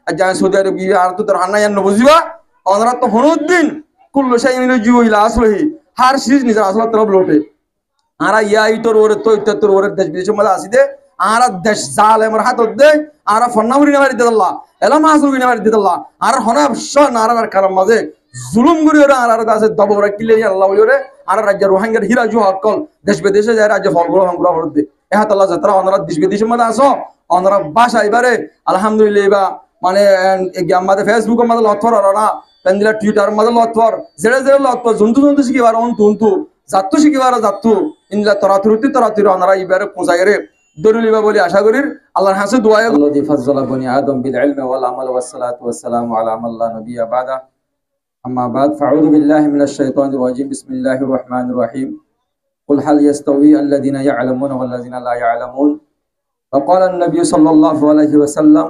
আর যায় সৌদি আরব গিয়ে আর তো তোর হান্না ইয়ান বুঝিবা অনরা তো হনুদ্দিন কুল্লু শাইইন জিউ ইলা আসলহি হার সিজ নিজের আসল তরফ লোটে আরা ইয়াই তোর ওরে তো তোর ওরে দেশ বিদেশের মধ্যে আসি দে আরা দেশ জালেমের হাতত দে আরা ফন্নামুরি না মারি দিতাল্লাহ এলা মাসুরি না মারি দিতাল্লাহ আর হনা সন আর কারণ মাঝে জুলুম করি ওরা আর আছে দবরা কিলে আল্লাহ বলি ওরে আর রাজ্য রোহিঙ্গার হিরা জু হকল দেশ বিদেশে যায় রাজ্য ফলগুলো সংগ্রহ করতে এহাত আল্লাহ যাত্রা অনরা দেশ বিদেশের মধ্যে আসো অনরা বাসা এবারে আলহামদুলিল্লাহ এবা মানে আমাদের ফেসবুকের মধ্যে লথর না পেন্দিলা টুইটার মধ্যে লথর জেড়ে জেড়ে লথর জন্তু জন্তু শিখিবার অন্তু জাতু শিখিবার জাতু ইনলা তরাতুরি অনরা এবারে পৌঁছায় দরুলিবা বলে আশা করি আল্লাহর হাসে দোয়া আল্লাযী ফাজ্জালা বনি আদম বিল ইলমি ওয়াল আমাল ওয়াস সালাতু ওয়াস সালামু আলা মান লা নাবিয়্যা বাদা আম্মা বাদ ফাউযু বিল্লাহি মিনাশ শাইতানির রাজীম বিসমিল্লাহির রহমানির রহিম কুল হাল ইয়াস্তাওয়ি আল্লাযীনা ইয়া'লামুনা ওয়াল লাযীনা লা ইয়া'লামুন ওয়া ক্বালা আন-নাবিয়্যু সাল্লাল্লাহু আলাইহি ওয়াসাল্লাম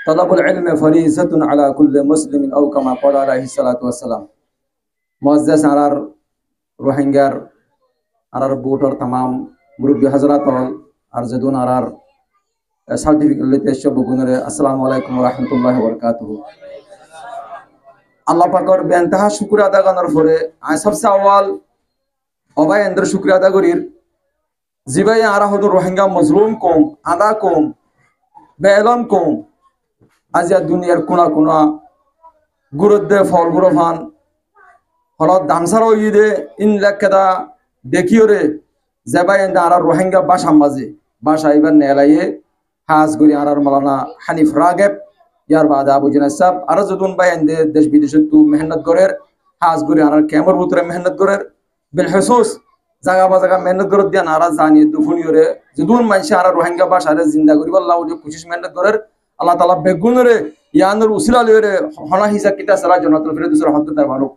তালাবুল ইলমি ফরিযাতুন আলা কুল্লি মুসলিমিন আও কামা ক্বালা আলাইহিস সালাতু ওয়াস সালাম মুআজ্জাজ আরার রোহিঙ্গার আরার বুটর तमाम মুরব্বী হযরত আর যদুন আরার সার্টিফিকেট লইতে সব গুণরে আসসালামু আলাইকুম ওয়া রাহমাতুল্লাহি ওয়া বারাকাতুহু আল্লাহ পাকের বেনতাহা শুকর আদা করার পরে আই সবসে আওয়াল অবাই এন্দ্র শুকর আদা করির জিবাই আরা হদ রোহিঙ্গা মজলুম কম আদা কম বেলম কম আজিয়া দুনিয়ার কোনা কোনা গুরুদ্দে ফল গুরফান হলত দামসার ইদে ইন লেখা দেখিওরে যেবাই এন্দা আর রোহিঙ্গা বাসা মাঝে বাসা এবার নেলাইয়ে হাজ গরি আর মালানা হানিফ রাগেব ইয়ার বাদে আবু জিনাস সাহেব আর যদুন ভাই এন্দে দেশ বিদেশে তু মেহনত করের হাজ গরি আর ক্যামর ভিতরে মেহনত করের বিল হুসুস জায়গা বা জায়গা মেহনত করে দিয়া নারা জানি দুফুনিওরে যদুন মানসি আর রোহিঙ্গা বাসারে জিন্দা করিব আল্লাহ ওই কোশিশ মেহনত করের আল্লাহ তাআলা বেগুনরে ইয়ানুর উসিলা লইরে হনা হিসা কিতা সারা জান্নাতুল ফিরদাউসের হক তার বানো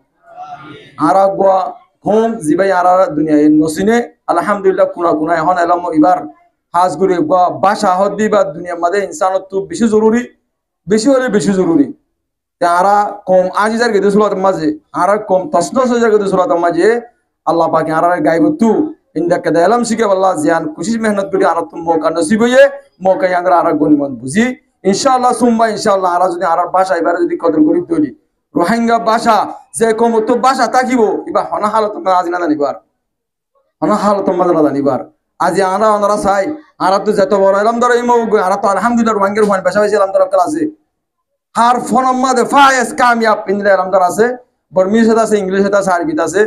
আর গোয়া ঘুম জিবাই আর দুনিয়া নসিনে আলহামদুলিল্লাহ কুনা কুনা এখন এলাম এবার হাজ করে বাসা হদ্দি বা দুনিয়ার মধ্যে ইনসানত তো বেশি জরুরি বেশি হলে বেশি জরুরি আরা কম আজিজার গেদে সুরাত মাঝে আর কম তসনস হয়ে গেদে সুরাত মাঝে আল্লাহ পাকে আর গাইব তু ইন্দা কেদা এলাম শিখে আল্লাহ জিয়ান কোশিশ মেহনত করি আর তুম মৌকা নসিব হয়ে মৌকা আঙ্গর আর গনিমত বুঝি ইনশাআল্লাহ সুম্মা ইনশাআল্লাহ আর যদি আর বাসা এবার যদি কদর করি তৈরি রোহিঙ্গা বাসা যে কম তো বাসা থাকিব এবার হনা হালত আজি না জানিবার হনা হালত না জানিবার আজি আরা ওনারা চাই আরা তো যত বড় এলাম ধরো ইমো আরা তো আলহামদুলিল্লাহ রোহিঙ্গার হুয়ান বাসা হয়েছে এলাম ধরো আছে হার ফোন আমাদের ফায়েস কামিয়াব ইন্দিরা এলাম ধরো আছে বর্মিস আছে ইংলিশ আছে আরবিত আছে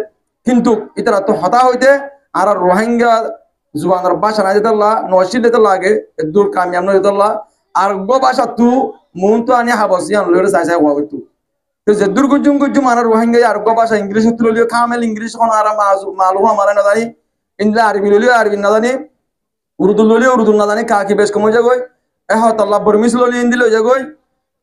কিন্তু ইতারা তো হতা হইতে আর রোহিঙ্গা জুবানের বাসা না যেতাল্লাহ নশিদ যেতাল্লাহ আগে দূর কামিয়াব না যেতাল্লাহ আর গো বাসা তু মন তো আনি হাবসিয়ান লইরে চাই চাই হওয়া হইতো যে দুর্গুজুম গুজুম আর রোহিঙ্গা আর গো বাসা ইংলিশ তুলিও কামেল ইংলিশ কোন আর মালু আমারে না জানি ইন্দিরা আরবি লইলিও আরবি না জানি উর্দু লইলিও উর্দু না জানি কাকি বেশ কমে যাগই এহতাল্লাহ বর্মিস লইলি ইন্দি লই যাগই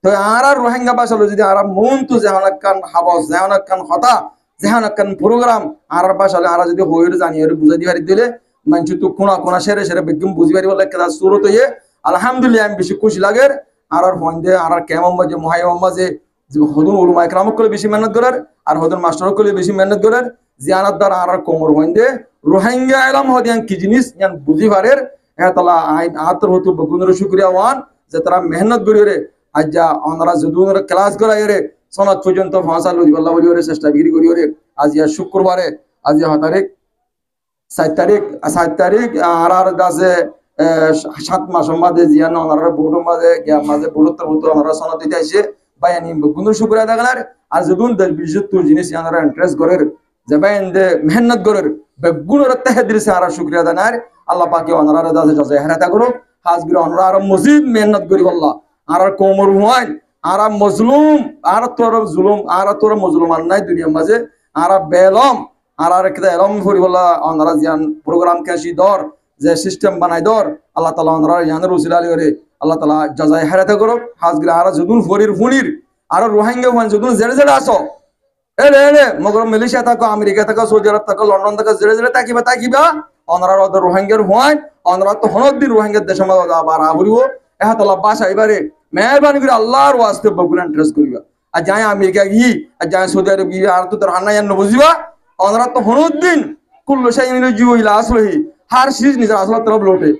তো আর রোহিঙ্গা বাসা লই যদি আর মন তো যেহনাক কান হাবস যেহনাক কান হতা যেহনাক কান প্রোগ্রাম আর বাসা আর যদি হইর জানি আর বুঝাই দিবারি দিলে মানছু তো কোনা কোনা সেরে সেরে বেগম বুঝি পারি বলে কেদা সুরত হয়ে আলহামদুলিল্লাহ আমি বেশি খুশি লাগের আর হইন্দে আর কেমন মাঝে মুহাইম মাঝে হদুন উলমা ইকরাম করে বেশি মেহনত করার আর হদুন মাস্টার করে বেশি মেহনত করার জিয়ানাত দ্বার আর কোমর হইন্দে রোহিঙ্গা এলাম হদিয়ান কি জিনিস ইয়ান বুঝি পারের এতালা আইন আতর হতু বগুনর শুকরিয়া ওয়ান যে তারা মেহনত করিরে আজ যা ওনারা যদুনর ক্লাস করাইরে সনাত পর্যন্ত ভাষা লই আল্লাহ বলিরে চেষ্টা বিক্রি করিরে আজ ইয়া শুক্রবারে আজ ইয়া তারিখ 7 তারিখ আর দাসে 7 মাস মাঝে জিয়ান ওনারা বুড়ো মাঝে গিয়া মাঝে বুড়োত্তর হতো ওনারা সনাত দিতে আইছে বাইনি বগুনর শুকরিয়া দেখালার আর যদুন দেশ বিশুদ্ধ জিনিস ইয়ানরা ইন্টারেস্ট করের যে বাইন্দে মেহনত করের বেগুনর তাহদিরসে আর শুকরিয়া দানার আল্লাহ পাকে ওনারা দাসে জজা হেরাতা করো হাজগির ওনারা আর মজিদ মেহনত করি আল্লাহ আর কোমর হুয়াইন আর মজলুম আর তোর জুলুম আর তোর মজলুম আর নাই দুনিয়ার মাঝে আর বেলম আর একটা এলম করি বলা ওনারা জিয়ান প্রোগ্রাম কেশি দর যে সিস্টেম বানাই দর আল্লাহ তাআলা ওনারা ইয়ানের উসিলা করে আল্লাহ তাআলা জজা হেরাতা করো হাজগির আর যদুন ফরির ফুনির আর রোহিঙ্গা হুয়াইন যদুন জেড়ে জেড়ে আসো এলে মগর মালয়েশিয়া থাকো আমেরিকা থাকো সৌদি আরব থাকো লন্ডন থাকো জেড়ে জেড়ে তাকিবা ওনারা ওদের রোহিঙ্গার হুয়াইন ওনারা তো হনদিন রোহিঙ্গার দেশের মধ্যে আবার আবরিব এহাতাল্লাহ বাসা এবারে মেহরবানি করে আল্লাহর ওয়াস্তে বগুলা ইন্টারেস্ট করিবা আর যায় আমেরিকা গিয়ে আর যায় সৌদি আরব গিয়ে আর তো তোর হান্না ইয়ান বুঝিবা ওনারা তো হনদিন কুল্লু শাইইন জিউ ইলা আসলহি হার সিজ নিজের আসল তরফ লোটে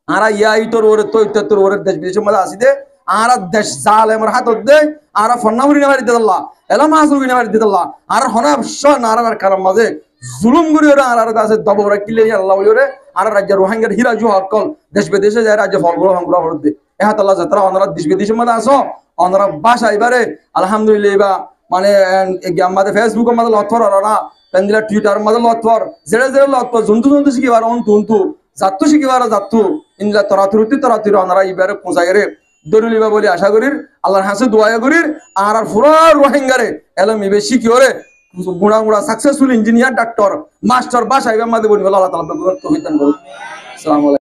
আরা ইয়াই তোর ওরে তো তোর ওরে দেশ বিদেশের মধ্যে আসি দে আর দেশ জালেমর হাতত দে আর ফন্নামুরি নামারি দিদাল্লাহ এলা মাসুরি নামারি দিদাল্লাহ আর হনা সন আর কারণ মাঝে জুলুম গুরি ওরা আর আছে দবরা কিলে আল্লাহ বলিওরে আর রাজ্য রোহিঙ্গার হিরা জু হকল দেশ বিদেশে যায় রাজ্য ফলগুলো সংগ্রহ করতে এহাত আল্লাহ যাত্রা ওনারা দেশ বিদেশের মধ্যে আসো ওনারা বাসা এবারে আলহামদুলিল্লাহ এবার মানে আমাদের ফেসবুকের মধ্যে লথর ওরা পেন্দিলা টুইটার মধ্যে লথর জেড়ে জেড়ে লথর জন্তু জন্তু শিখিবার অন্তু জাতু শিখিবার জাতু ইনলা তরাতুরি ওনারা এবারে পৌঁছায় রে দরুলিবা বলে আশা করির আল্লাহর হাসে দোয়া করির আর পুরো রোহিঙ্গারে এলম ইবে শিখিওরে গুড়া গুড়া সাকসেসফুল ইঞ্জিনিয়ার ডাক্তার মাস্টার বাসা এবার মধ্যে বলি আল্লাহ তাআলা তৌফিক দান করুন। আসসালামু আলাইকুম।